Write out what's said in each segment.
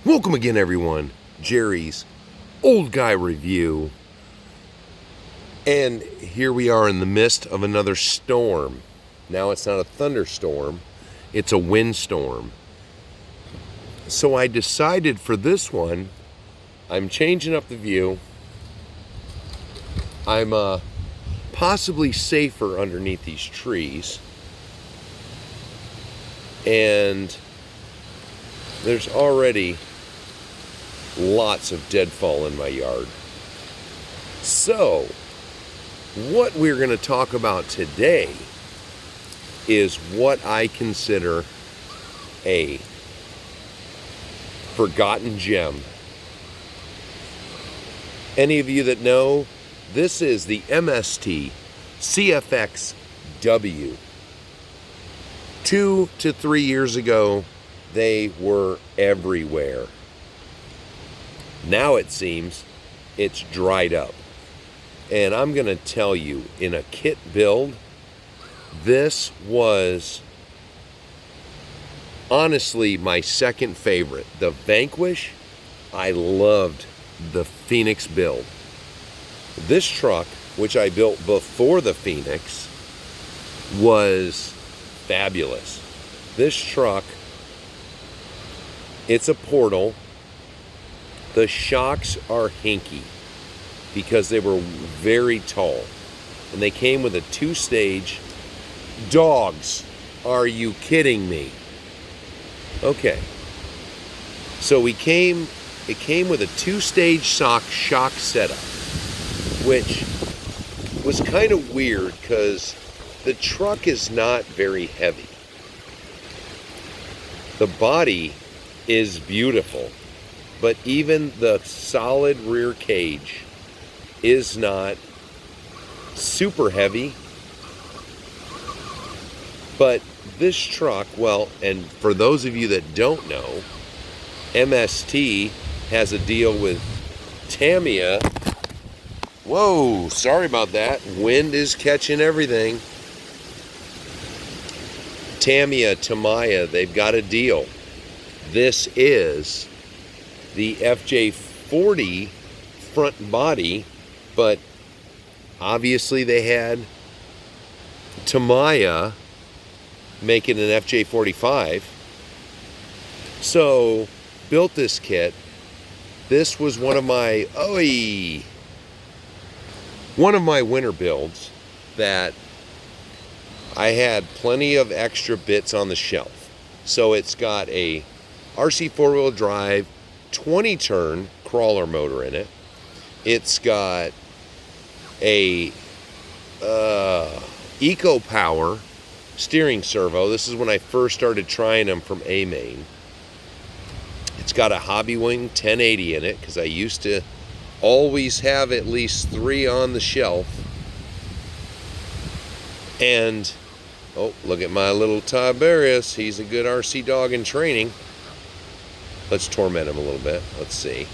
Welcome again, everyone. Jerry's Old Guy Review. And here we are in the midst of another storm. Now it's not a thunderstorm, it's a windstorm. So I decided for this one, I'm changing up the view. I'm possibly safer underneath these trees. And there's already lots of deadfall in my yard. So, what we're going to talk about today is what I consider a forgotten gem. Any of you that know, this is the Mst CFX-W. 2 to 3 years ago, they were everywhere. Now it seems it's dried up. And I'm going to tell you, in a kit build, this was honestly my second favorite. The Vanquish, I loved the Phoenix build. This truck, which I built before the Phoenix, was fabulous. This truck, it's a portal. The shocks are hinky because they were very tall. And they came with a 2-stage. Dogs, are you kidding me? Okay. So it came with a 2-stage shock setup, which was kind of weird because the truck is not very heavy. The body is beautiful, but even the solid rear cage is not super heavy. But this truck, well, and for those of you that don't know, MST has a deal with Tamiya. Whoa, sorry about that. Wind is catching everything. Tamiya, they've got a deal. This is the FJ40 front body, but obviously they had Tamiya making an FJ45. So, built this kit. This was one of my winter builds that I had plenty of extra bits on the shelf. So it's got a RC 4-wheel drive 20-turn crawler motor in it. It's got a Eco Power steering servo. This is when I first started trying them from A-Main. It's got a Hobby Wing 1080 in it because I used to always have at least 3 on the shelf. And oh, look at my little Tiberius. He's a good RC dog in training. Let's torment him a little bit. Let's see.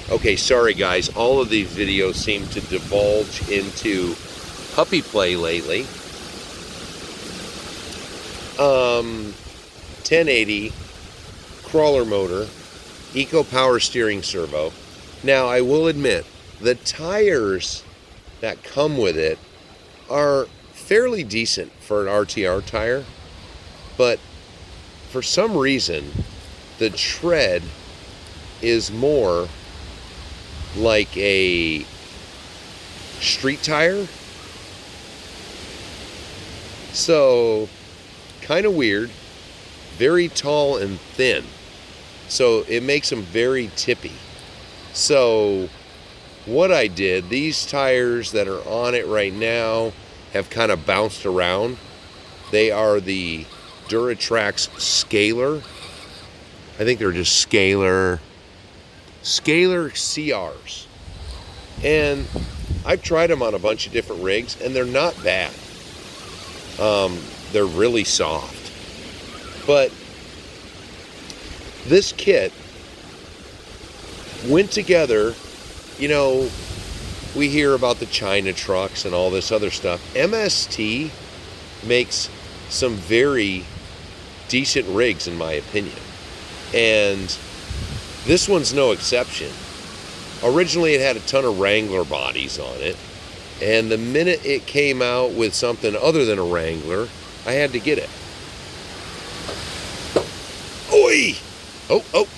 Okay, sorry guys. All of these videos seem to divulge into puppy play lately. 1080 crawler motor, Eco Power steering servo. Now, I will admit, the tires that come with it are fairly decent for an RTR tire, but for some reason, the tread is more like a street tire. So, kind of weird, very tall and thin. So, it makes them very tippy. So, what I did, these tires that are on it right now have kind of bounced around. They are the Duratrax Scalar. I think they're just Scalar CRs. And I've tried them on a bunch of different rigs, and they're not bad. They're really soft. But this kit went together. You know, we hear about the China trucks and all this other stuff. MST makes some very decent rigs in my opinion. And this one's no exception. Originally it had a ton of Wrangler bodies on it, and the minute it came out with something other than a Wrangler, I had to get it. Oi! Oh!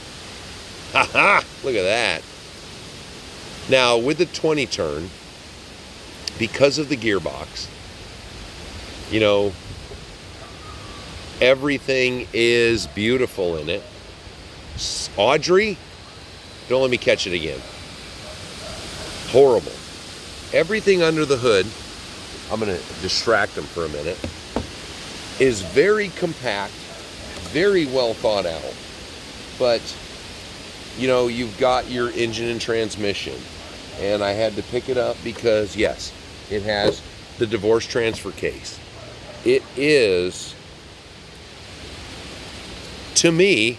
Ha! Look at that. Now, with the 20 turn, because of the gearbox, you know, everything is beautiful in it. Audrey, don't let me catch it again. Horrible. Everything under the hood, I'm going to distract them for a minute, is very compact, very well thought out. But, you know, you've got your engine and transmission. And I had to pick it up because, yes, it has the divorce transfer case. It is, to me,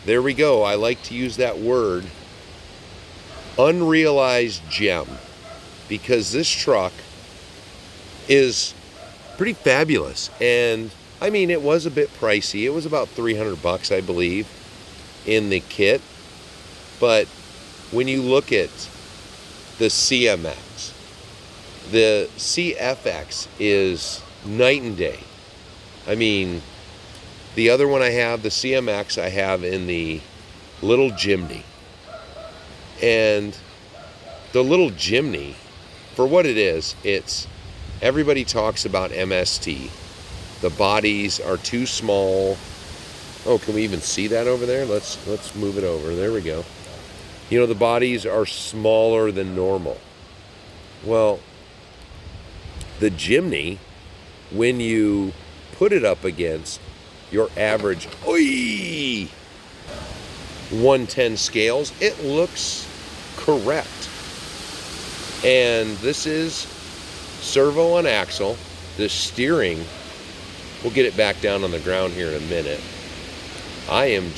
there we go, I like to use that word, unrealized gem. Because this truck is pretty fabulous. And, I mean, it was a bit pricey. It was about $300, I believe, in the kit. But when you look at the CMX, the CFX is night and day. I mean, the other one I have, the CMX, I have in the little Jimny. And the little Jimny, for what it is, it's, everybody talks about MST. The bodies are too small. Oh, can we even see that over there? Let's move it over. There we go. You know, the bodies are smaller than normal. Well, the Jimny, when you put it up against your average 110 scales, it looks correct. And this is servo on axle. The steering, we'll get it back down on the ground here in a minute. I've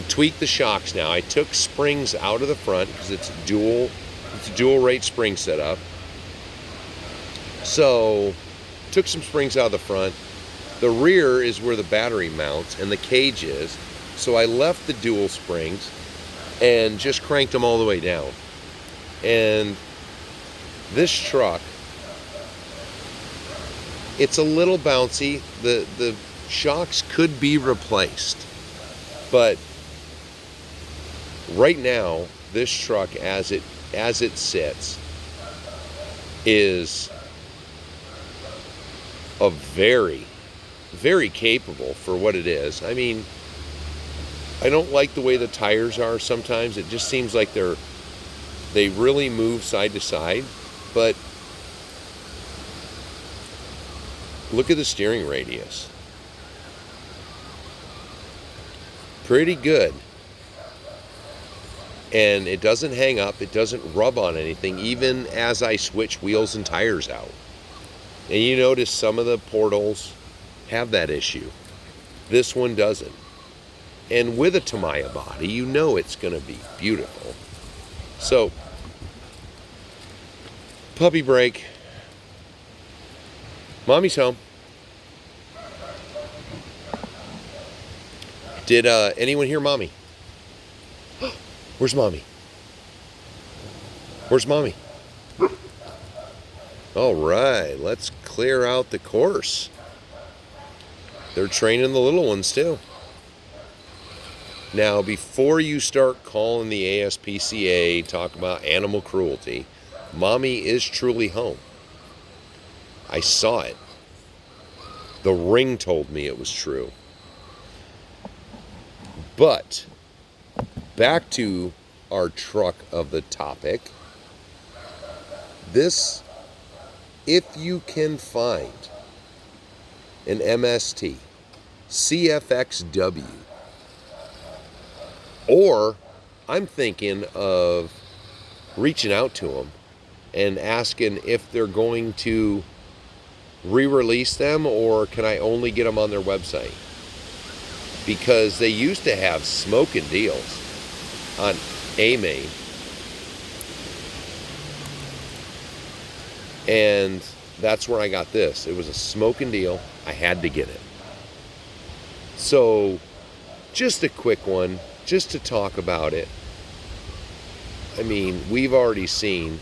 tweaked the shocks now. I took springs out of the front because it's a dual rate spring setup. So, took some springs out of the front. The rear is where the battery mounts and the cage is. So I left the dual springs and just cranked them all the way down. And this truck, it's a little bouncy. The shocks could be replaced. But right now, this truck as it sits is a very, very capable for what it is. I mean, I don't like the way the tires are sometimes. It just seems like they really move side to side. But look at the steering radius. Pretty good. And it doesn't hang up. It doesn't rub on anything, even as I switch wheels and tires out. And you notice some of the portals have that issue. This one doesn't. And with a Tamiya body, you know it's going to be beautiful. So, puppy break. Mommy's home. Did anyone hear Mommy? Where's Mommy? Where's Mommy? All right, let's clear out the course. They're training the little ones too. Now, before you start calling the ASPCA, talk about animal cruelty, Mommy is truly home. I saw it. The ring told me it was true. But back to our truck of the topic. This, if you can find an Mst CFX-W, or I'm thinking of reaching out to them and asking if they're going to re-release them, or can I only get them on their website? Because they used to have smoking deals on A-Main. And that's where I got this. It was a smoking deal. I had to get it. So, just a quick one, just to talk about it. I mean, we've already seen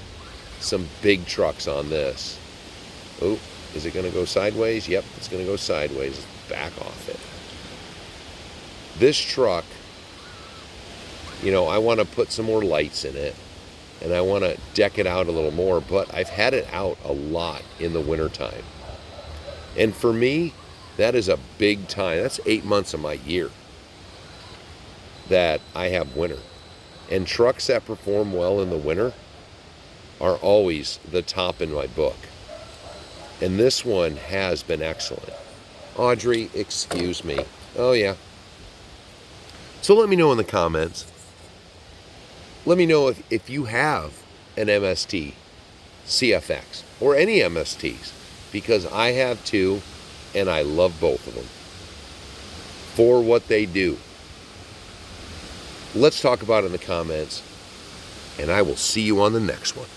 some big trucks on this. Oh, is it going to go sideways? Yep, it's going to go sideways. Back off it. This truck, you know, I want to put some more lights in it, and I want to deck it out a little more, but I've had it out a lot in the wintertime. And for me, that is a big time. That's 8 months of my year that I have winter. And trucks that perform well in the winter are always the top in my book. And this one has been excellent. Audrey, excuse me. Oh, yeah. So let me know in the comments. Let me know if you have an MST CFX or any MSTs, because I have two and I love both of them for what they do. Let's talk about it in the comments, and I will see you on the next one.